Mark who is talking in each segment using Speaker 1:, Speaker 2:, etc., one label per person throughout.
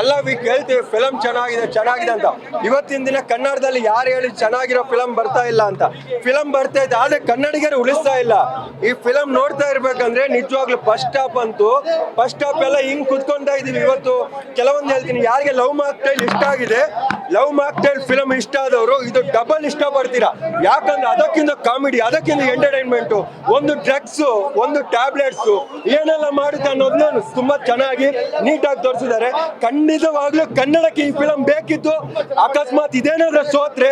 Speaker 1: ಎಲ್ಲ ವೀಕ್ ಹೇಳ್ತೀವಿ ಫಿಲಮ್ ಚೆನ್ನಾಗಿದೆ ಅಂತ. ಇವತ್ತಿನ ದಿನ ಕನ್ನಡದಲ್ಲಿ ಯಾರು ಹೇಳಿ ಚೆನ್ನಾಗಿರೋ ಫಿಲಮ್ ಬರ್ತಾ ಇಲ್ಲ ಅಂತ. ಫಿಲಮ್ ಬರ್ತಾ ಇದೆ, ಆದ್ರೆ ಕನ್ನಡಿಗರು ಉಳಿಸ್ತಾ ಇಲ್ಲ. ಈ ಫಿಲಮ್ ನೋಡ್ತಾ ಇರ್ಬೇಕಂದ್ರೆ ನಿಜವಾಗ್ಲೂ ಫಸ್ಟ್ ಹಾಫ್ ಎಲ್ಲ ಹಿಂಗ್ ಕುತ್ಕೊಂತಾ ಇದೀವಿ. ಇವತ್ತು ಕೆಲವೊಂದು ಹೇಳ್ತೀನಿ, ಯಾರಿಗೆ ಲವ್ ಮಾಕ್ಟೈಲ್ ಇಷ್ಟ ಆಗಿದೆ, ಲವ್ ಮಾಕ್ಟೈಲ್ ಫಿಲಮ್ ಇಷ್ಟ ಆದವರು ಇದು ಡಬಲ್ ಇಷ್ಟ ಪಡ್ತೀರಾ. ಯಾಕಂದ್ರೆ ಅದಕ್ಕಿಂತ ಕಾಮಿಡಿ, ಅದಕ್ಕಿಂತ ಎಂಟರ್ಟೈನ್ಮೆಂಟ್, ಒಂದು ಡ್ರಗ್ಸ್, ಒಂದು ಟ್ಯಾಬ್ಲೆಟ್ಸ್ ಏನೆಲ್ಲ ಮಾಡುತ್ತೆ ಅನ್ನೋದನ್ನ ತುಂಬಾ ಚೆನ್ನಾಗಿ ನೀಟಾಗಿ ತೋರಿಸಿದ್ದಾರೆ. ಖಂಡಿತವಾಗ್ಲೂ ಕನ್ನಡಕ್ಕೆ ಈ ಫಿಲಮ್ ಬೇಕಿತ್ತು. ಅಕಸ್ಮಾತ್ ಇದೇನಾದ್ರೂ ಸೋತ್ರೆ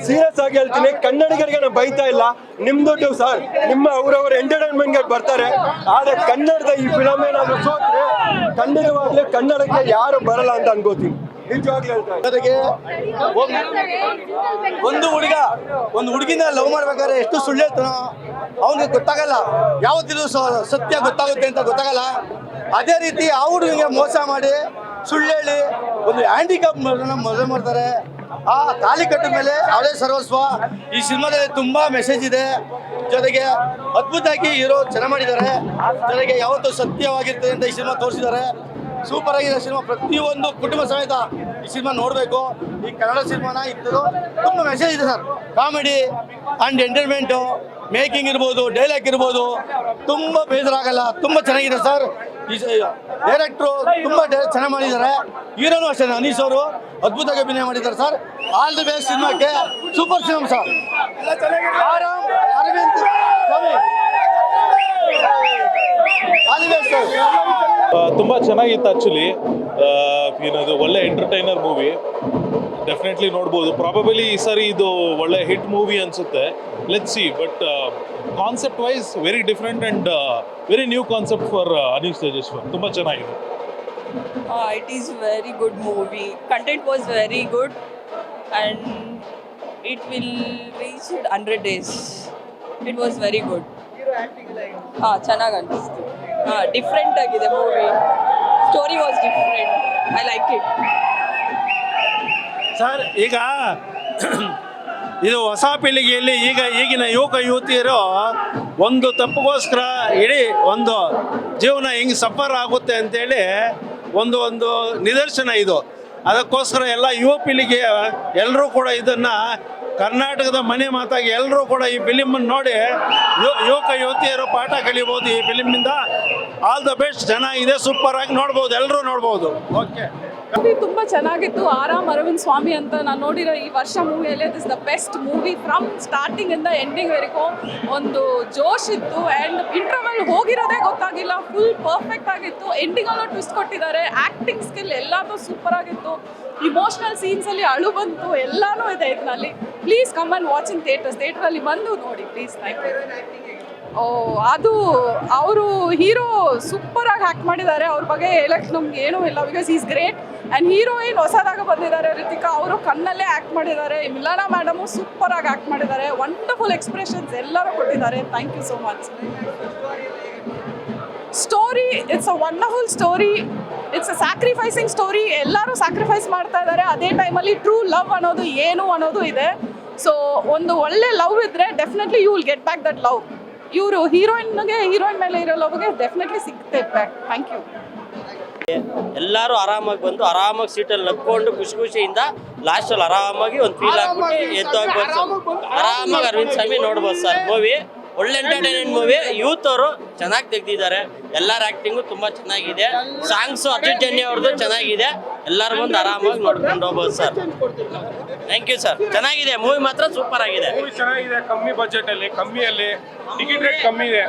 Speaker 1: ಸೀರಿಯಸ್ ಆಗಿ ಹೇಳ್ತೀನಿ, ಕನ್ನಡಿಗರಿಗೆ ನಾನು ಬೈತಾ ಇಲ್ಲ, ನಿಮ್ದು ಸರ್, ನಿಮ್ಮ ಅವರವರ ಎಂಟರ್ಟೈನ್ಮೆಂಟ್ ಗೆ ಬರ್ತಾರೆ. ಆದ್ರೆ ಕನ್ನಡದ ಈ ಫಿಲಮ್ ಏನಾದ್ರೂ ಸೋತ್ರೆ ಖಂಡಿತವಾಗ್ಲೂ ಕನ್ನಡಕ್ಕೆ ಯಾರು ಬರಲ್ಲ ಅಂತ ಅನ್ಕೋತೀನಿ.
Speaker 2: ಜೊತೆಗೆ ಒಂದು ಹುಡುಗಿನ ಲವ್ ಮಾಡ್ಬೇಕಾದ್ರೆ ಎಷ್ಟು ಸುಳ್ಳು ಹೇಳ್ತಾನೋ ಅವನಿಗೆ ಗೊತ್ತಾಗಲ್ಲ, ಯಾವತ್ತಿದ್ರು ಸತ್ಯ ಗೊತ್ತಾಗುತ್ತೆ ಅಂತ ಗೊತ್ತಾಗಲ್ಲ. ಅದೇ ರೀತಿ ಆ ಹುಡುಗಿಗೆ ಮೋಸ ಮಾಡಿ ಸುಳ್ಳು ಹೇಳಿ ಒಂದು ಹ್ಯಾಂಡಿಕ್ಯಾಪ್ ಮದುವೆ ಮಾಡ್ತಾರೆ. ಆ ತಾಲಿ ಕಟ್ಟ ಮೇಲೆ ಅವಳೇ ಸರ್ವಸ್ವ. ಈ ಸಿನಿಮಾದಲ್ಲಿ ತುಂಬಾ ಮೆಸೇಜ್ ಇದೆ. ಜೊತೆಗೆ ಅದ್ಭುತವಾಗಿ ಹೀರೋ ಚೆನ್ನಾಗಿ ಮಾಡಿದ್ದಾರೆ. ಜೊತೆಗೆ ಯಾವತ್ತೂ ಸತ್ಯವಾಗಿರ್ತದೆ ಅಂತ ಈ ಸಿನಿಮಾ ತೋರಿಸಿದ್ದಾರೆ. ಸೂಪರ್ ಆಗಿದೆ ಸಿನಿಮಾ. ಪ್ರತಿಯೊಂದು ಕುಟುಂಬ ಸಮೇತ ಈ ಸಿನಿಮಾ ನೋಡಬೇಕು. ಈ ಕನ್ನಡ ಸಿನಿಮಾನ ಇತ್ತು ತುಂಬ ಮೆಸೇಜ್ ಇದೆ sir. Comedy and entertainment, making ಇರ್ಬೋದು, ಡೈಲಾಗ್ ಇರ್ಬೋದು, ತುಂಬ ಬೇಜಾರಾಗಲ್ಲ. ತುಂಬ ಚೆನ್ನಾಗಿದೆ ಸರ್. ಈ ಡೈರೆಕ್ಟ್ರು ತುಂಬ ಚೆನ್ನಾಗಿ ಮಾಡಿದ್ದಾರೆ. ಹೀರೋನು ಅಷ್ಟೇ, ಅನೀಶ್ ಅವರು ಅದ್ಭುತವಾಗಿ ಅಭಿನಯ ಮಾಡಿದ್ದಾರೆ ಸರ್. ಆಲ್ ದಿ ಬೆಸ್ಟ್ ಸಿನಿಮಾಕ್ಕೆ. Super cinema sir. Aram Arvind Swamy, all the best sir.
Speaker 3: ತುಂಬ ಚೆನ್ನಾಗಿತ್ತು ಆ್ಯಕ್ಚುಲಿ. ಏನದು ಒಳ್ಳೆ ಎಂಟರ್ಟೈನರ್ ಮೂವಿ, ಡೆಫಿನೆಟ್ಲಿ ನೋಡ್ಬೋದು. ಪ್ರಾಬಬಲಿ ಈ ಸಾರಿ ಇದು ಒಳ್ಳೆ ಹಿಟ್ ಮೂವಿ ಅನಿಸುತ್ತೆ. Let's see. But concept wise very different and very new concept for Anish Tejeshwar. ತುಂಬ ಚೆನ್ನಾಗಿದೆ.
Speaker 4: It is very good movie. Content was very good and it will reach 100 days. It was very good. ಚೆನ್ನಾಗಿ ಅನಿಸ್ತು. Different ಆಗಿದೆ movie. Story was different. I like it.
Speaker 5: Sir, ಈಗ ಇದು ಹೊಸ ಪೀಳಿಗೆಯಲ್ಲಿ ಈಗಿನ ಯುವತಿಯರು ಒಂದು ತಪ್ಪಿಗೋಸ್ಕರ ಇಡೀ ಒಂದು ಜೀವನ ಹೆಂಗೆ ಸಫರ್ ಆಗುತ್ತೆ ಅಂತೇಳಿ ಒಂದು ನಿದರ್ಶನ ಇದು. ಅದಕ್ಕೋಸ್ಕರ ಎಲ್ಲ ಯುವ ಪೀಳಿಗೆ ಎಲ್ಲರೂ ಕೂಡ ಇದನ್ನು ಕರ್ನಾಟಕದ ಮನೆ ಮಾತಾಗಿ ಎಲ್ಲರೂ ಕೂಡ ಈ ಫಿಲಿಮನ್ನು ನೋಡಿ ಯುವತಿಯರು ಪಾಠ ಕಲಿಬೋದು ಈ ಫಿಲಿಮಿಂದ. All the best. ಚೆನ್ನಾಗಿದೆ, ಸೂಪರ್ ಆಗಿ ನೋಡ್ಬೋದು, ಎಲ್ಲರೂ ನೋಡ್ಬೋದು. ಓಕೆ.
Speaker 6: ಮೂವಿ ತುಂಬ ಚೆನ್ನಾಗಿತ್ತು. ಆರಾಮ್ ಅರವಿಂದ್ ಸ್ವಾಮಿ ಅಂತ ನಾನು ನೋಡಿರೋ ಈ ವರ್ಷ ಮೂವಿಯಲ್ಲೇ this the best movie. From starting ಇಂದ ಎಂಡಿಂಗ್ ವರೆಗೂ ಒಂದು ಜೋಶ್ ಇತ್ತು. ಆ್ಯಂಡ್ ಇಂಟರ್ವಲ್ ಹೋಗಿರೋದೇ ಗೊತ್ತಾಗಿಲ್ಲ. ಫುಲ್ ಪರ್ಫೆಕ್ಟ್ ಆಗಿತ್ತು. ಎಂಡಿಂಗಲ್ಲೂ ಟ್ವಿಸ್ಟ್ ಕೊಟ್ಟಿದ್ದಾರೆ. ಆ್ಯಕ್ಟಿಂಗ್ ಸ್ಕಿಲ್ ಎಲ್ಲಾನು ಸೂಪರ್ ಆಗಿತ್ತು. ಇಮೋಷ್ನಲ್ ಸೀನ್ಸಲ್ಲಿ ಅಳು ಬಂತು, ಎಲ್ಲನೂ ಇದೆ ಇದರಲ್ಲಿ. Please come and watch in ಥಿಯೇಟರಲ್ಲಿ ಬಂದು ನೋಡಿ ಪ್ಲೀಸ್. Thank you. ಅದು ಅವರು ಹೀರೋ ಸೂಪರಾಗಿ ಆ್ಯಕ್ಟ್ ಮಾಡಿದ್ದಾರೆ. ಅವ್ರ ಬಗ್ಗೆ ಹೇಳಕ್ಕೆ ನಮ್ಗೆ ಏನೂ ಇಲ್ಲ, because is great. And heroine ಹೊಸದಾಗ ಬಂದಿದ್ದಾರೆ ರಿತಿಕಾ, ಅವರು ಕಣ್ಣಲ್ಲೇ ಆ್ಯಕ್ಟ್ ಮಾಡಿದ್ದಾರೆ. ಮಿಲಾನಾ ಮೇಡಮು ಸೂಪರಾಗಿ ಆ್ಯಕ್ಟ್ ಮಾಡಿದ್ದಾರೆ. ವಂಡರ್ಫುಲ್ ಎಕ್ಸ್ಪ್ರೆಷನ್ಸ್ ಎಲ್ಲರೂ ಕೊಟ್ಟಿದ್ದಾರೆ. Thank you so much. Story it's a wonderful story. It's a sacrificing story. ಎಲ್ಲರೂ ಸ್ಯಾಕ್ರಿಫೈಸ್ ಮಾಡ್ತಾ ಇದ್ದಾರೆ. ಅದೇ ಟೈಮಲ್ಲಿ ಟ್ರೂ ಲವ್ ಅನ್ನೋದು ಏನು ಅನ್ನೋದು ಇದೆ. ಸೊ ಒಂದು ಒಳ್ಳೆ ಲವ್ ಇದ್ದರೆ definitely you will get back that love. ಇವರು ಹೀರೋಯಿನ್ ಮೇಲೆ ಇರೋ ಲವ್ಗೆ ಡೆಫಿನೆಟ್ಲಿ ಸಿಗುತ್ತೆ ಬ್ಯಾಕ್. Thank you.
Speaker 7: ಎಲ್ಲರೂ ಆರಾಮಾಗಿ ಬಂದು ಆರಾಮಾಗಿ ಸೀಟಲ್ಲಿ ನಕ್ಕೊಂಡು ಖುಷಿಯಿಂದ ಲಾಸ್ಟಲ್ಲಿ ಆರಾಮಾಗಿ ಒಂದು ಫೀಲ್ ಆಗ್ಬಿಟ್ಟು ಎದ್ದೋಗ್ಬೋದು. ಆರಾಮಾಗಿ ಅರವಿಂದ್ ಸ್ವಾಮಿ ನೋಡ್ಬೋದು ಸರ್. ಮೂವಿ ಒಳ್ಳೆ ಎಂಟರ್ಟೈನ್ಮೆಂಟ್ ಮೂವಿ. ಯೂತ್ ಅವರು ಚೆನ್ನಾಗಿ ತೆಗ್ದಿದ್ದಾರೆ. ಎಲ್ಲರ ಆ್ಯಕ್ಟಿಂಗು ತುಂಬ ಚೆನ್ನಾಗಿದೆ. ಸಾಂಗ್ಸು ಅರ್ಜುನ್ ಜನ್ಯ ಅವ್ರದ್ದು ಚೆನ್ನಾಗಿದೆ. ಎಲ್ಲರೂ ಬಂದು ಆರಾಮಾಗಿ ನೋಡ್ಕೊಂಡು ಹೋಗ್ಬೋದು ಸರ್. Thank you sir. ಚೆನ್ನಾಗಿದೆ ಮೂವಿ, ಮಾತ್ರ ಸೂಪರ್ ಆಗಿದೆ.
Speaker 8: ಮೂವಿ ಚೆನ್ನಾಗಿದೆ. ಕಮ್ಮಿ ಬಜೆಟಲ್ಲಿ, ಕಮ್ಮಿಯಲ್ಲಿ, ಟಿಕೆಟ್ ರೇಟ್ ಕಮ್ಮಿ ಇದೆ.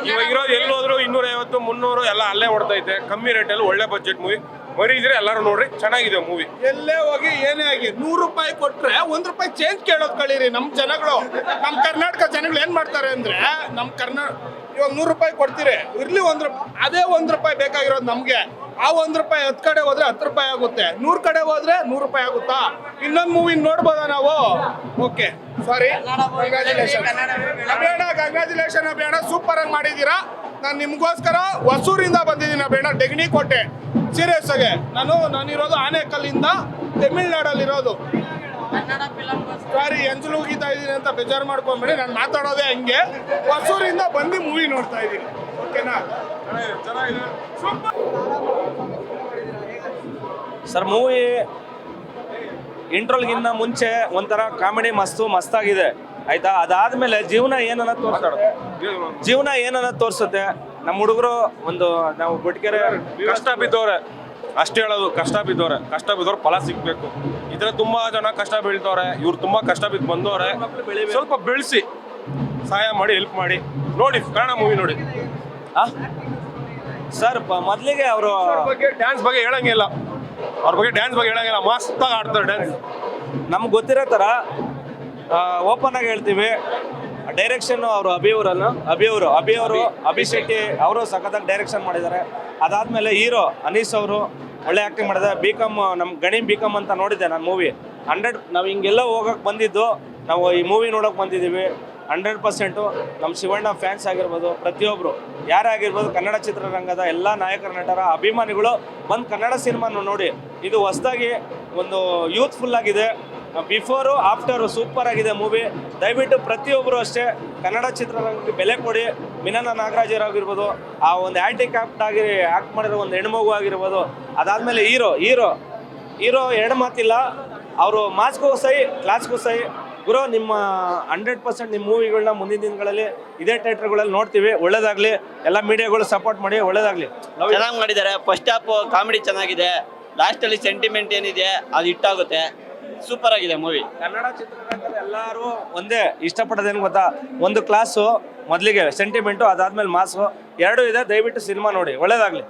Speaker 8: ಇವಾಗ ಇರೋದು ಎಲ್ಲೋದ್ರು 250, 300 ಎಲ್ಲ ಅಲ್ಲೇ ಹೊಡ್ತೈತೆ. ಕಮ್ಮಿ ರೇಟಲ್ಲಿ ಒಳ್ಳೆ ಬಜೆಟ್ ಮೂವಿ. ಮರೀದ್ರೆ ಎಲ್ಲರೂ ನೋಡ್ರಿ, ಚೆನ್ನಾಗಿದೆ ಮೂವಿ.
Speaker 9: ಎಲ್ಲೇ ಹೋಗಿ ಏನೇ ಆಗಿ 100 ರೂಪಾಯಿ ಕೊಟ್ರೆ 1 ರೂಪಾಯಿ ಚೇಂಜ್ ಕೇಳೋದು ಕಳೀರಿ. ನಮ್ಮ ಜನಗಳು, ನಮ್ಮ ಕರ್ನಾಟಕ ಜನಗಳು ಏನ್ ಮಾಡ್ತಾರೆ ಅಂದ್ರೆ, ನಮ್ಮ ಇವಾಗ 100 ರೂಪಾಯಿ ಕೊಡ್ತೀರಿ, ಇರ್ಲಿ 1 ರೂಪಾಯಿ, ಅದೇ 1 ರೂಪಾಯಿ ಬೇಕಾಗಿರೋದು ನಮ್ಗೆ. ಆ 1 ರೂಪಾಯಿ 10 ಕಡೆ ಹೋದ್ರೆ 10 ರೂಪಾಯಿ ಆಗುತ್ತೆ. 100 ಕಡೆ ಹೋದ್ರೆ 100 ರೂಪಾಯಿ ಆಗುತ್ತಾ? ಇನ್ನೊಂದು ಮೂವಿ ನೋಡ್ಬೋದಾ ನಾವು? ಓಕೆ, ಸಾರಿ, ಕಂಗ್ರಾಚುಲೇಷನ್ ಅಭಿಯಾನ, ಸೂಪರ್ ಆಗಿ ಮಾಡಿದ್ದೀರಾ. ನಾನು ನಿಮ್ಗೋಸ್ಕರ ಹೊಸೂರಿಂದ ಬಂದಿದ್ದೀನಿ ಅಭಿಯಾನ, ಡೆಗಣಿ ಕೋಟೆ. ಸೀರಿಯಸ್ ಆಗಿ ನಾನಿರೋದು ಆನೇಕಲ್ಲಿಂದ, ತಮಿಳ್ನಾಡಲ್ಲಿರೋದು. ಸಾರಿ, ಎಂಜಲು ಹೋಗಿತಾ ಇದ್ದೀನಿ ಅಂತ ಬೇಜಾರು ಮಾಡ್ಕೊಂಬೇಡಿ, ನಾನು ಮಾತಾಡೋದೇ ಹಂಗೆ. ಹೊಸೂರಿಂದ ಬಂದು ಮೂವಿ ನೋಡ್ತಾ ಇದ್ದೀನಿ. ಓಕೆನಾ? ಚೆನ್ನಾಗಿದೆ,
Speaker 10: ಸರ್ ಮೂವಿ ಇಂಟ್ರೋಲ್ಗಿನ್ನ ಮುಂಚೆ ಒಂಥರ ಕಾಮಿಡಿ ಮಸ್ತಾಗಿದೆ ಆಯ್ತಾ. ಅದಾದ್ಮೇಲೆ ಜೀವನ ಏನನ್ನ ತೋರಿಸುತ್ತೆ. ನಮ್ಮ ಹುಡುಗರು ಒಂದು ನಾವು ಗುಟ್ಕೆರೆ
Speaker 8: ಕಷ್ಟ ಬಿದ್ದವ್ರೆ ಅಷ್ಟೇ ಹೇಳೋದು, ಕಷ್ಟ ಬಿದ್ದವ್ರೆ ಫಲ ಸಿಗ್ಬೇಕು. ಇದ್ರ ತುಂಬಾ ಜನ ಕಷ್ಟ ಬೀಳ್ತವ್ರೆ, ಇವ್ರು ತುಂಬಾ ಕಷ್ಟ ಬಿದ್ದು ಬಂದವ್ರೆ. ಸ್ವಲ್ಪ ಬೆಳೆಸಿ ಸಹಾಯ ಮಾಡಿ, ಹೆಲ್ಪ್ ಮಾಡಿ. ನೋಡಿ ಕನ್ನಡ ಮೂವಿ ನೋಡಿ.
Speaker 10: ಸರ್ ಮೊದಲಿಗೆ ಅವರು
Speaker 8: ಡ್ಯಾನ್ಸ್ ಬಗ್ಗೆ ಹೇಳಂಗಿಲ್ಲ, ಮಸ್ತಾಗಿ ಆಡ್ತಾರೆ ಡ್ಯಾನ್ಸ್.
Speaker 10: ನಮ್ಗೆ ಗೊತ್ತಿರೋ ಥರ ಓಪನ್ ಆಗಿ ಹೇಳ್ತೀವಿ, ಡೈರೆಕ್ಷನ್ ಅವರು ಅಭಿ ಶೆಟ್ಟಿ ಅವರು ಸಖತ್ತಾಗಿ ಡೈರೆಕ್ಷನ್ ಮಾಡಿದ್ದಾರೆ. ಅದಾದ್ಮೇಲೆ ಹೀರೋ ಅನೀಸ್ ಅವರು ಒಳ್ಳೆ ಆ್ಯಕ್ಟಿಂಗ್ ಮಾಡಿದ್ದಾರೆ. ನಮ್ಮ ಗಣಿ ಬಿಕಾಮ್ ಅಂತ ನೋಡಿದ್ದೆ ನಾನು ಮೂವಿ. 100 ನಾವು ಹಿಂಗೆಲ್ಲ ಹೋಗಕ್ಕೆ ಬಂದಿದ್ದು, ನಾವು ಈ ಮೂವಿ ನೋಡೋಕೆ ಬಂದಿದ್ದೀವಿ. 100% ನಮ್ಮ ಶಿವಣ್ಣ ಫ್ಯಾನ್ಸ್ ಆಗಿರ್ಬೋದು, ಪ್ರತಿಯೊಬ್ಬರು ಯಾರೇ ಆಗಿರ್ಬೋದು, ಕನ್ನಡ ಚಿತ್ರರಂಗದ ಎಲ್ಲ ನಾಯಕರ ನಟರ ಅಭಿಮಾನಿಗಳು ಬಂದು ಕನ್ನಡ ಸಿನಿಮಾನ ನೋಡಿ. ಇದು ಹೊಸದಾಗಿ ಒಂದು ಯೂತ್ಫುಲ್ ಆಗಿದೆ. ಬಿಫೋರು ಆಫ್ಟರು ಸೂಪರ್ ಆಗಿದೆ ಮೂವಿ. ದಯವಿಟ್ಟು ಪ್ರತಿಯೊಬ್ಬರು ಅಷ್ಟೇ ಕನ್ನಡ ಚಿತ್ರರಂಗಕ್ಕೆ ಬೆಲೆ ಕೊಡಿ. ಮಿನನ ನಾಗರಾಜರಾಗಿರ್ಬೋದು, ಆ ಒಂದು ಆ್ಯಕ್ಟ್ ಮಾಡಿರೋ ಒಂದು ಹೆಣ್ಮಗು ಆಗಿರ್ಬೋದು. ಅದಾದಮೇಲೆ ಹೀರೋ ಎರಡು ಮಾತಿಲ್ಲ, ಅವರು ಮಾಸ್ಗೂ ಸೈ ಕ್ಲಾಸ್ಗೂ ಸೈ. ಗುರು ನಿಮ್ಮ 100% ನಿಮ್ಮ ಮೂವಿಗಳನ್ನ ಮುಂದಿನ ದಿನಗಳಲ್ಲಿ ಇದೇ ಥಿಯೇಟರ್ಗಳಲ್ಲಿ ನೋಡ್ತೀವಿ. ಒಳ್ಳೇದಾಗಲಿ, ಎಲ್ಲ ಮೀಡಿಯಾಗಳು ಸಪೋರ್ಟ್ ಮಾಡಿ, ಒಳ್ಳೇದಾಗಲಿ.
Speaker 7: ಚೆನ್ನಾಗಿ ಮಾಡಿದ್ದಾರೆ. ಫಸ್ಟ್ ಹಾಫ್ ಕಾಮಿಡಿ ಚೆನ್ನಾಗಿದೆ, ಲಾಸ್ಟಲ್ಲಿ ಸೆಂಟಿಮೆಂಟ್ ಏನಿದೆ ಅದು ಹಿಟ್ಟಾಗುತ್ತೆ. ಸೂಪರ್ ಆಗಿದೆ ಮೂವಿ.
Speaker 10: ಕನ್ನಡ ಚಿತ್ರರಂಗದ ಎಲ್ಲರೂ ಒಂದೇ ಇಷ್ಟಪಡೋದೇನು ಗೊತ್ತಾ, ಒಂದು ಕ್ಲಾಸು ಮೊದಲಿಗೆ ಸೆಂಟಿಮೆಂಟು, ಅದಾದ್ಮೇಲೆ ಮಾಸು, ಎರಡೂ ಇದೆ. ದಯವಿಟ್ಟು ಸಿನಿಮಾ ನೋಡಿ, ಒಳ್ಳೇದಾಗಲಿ.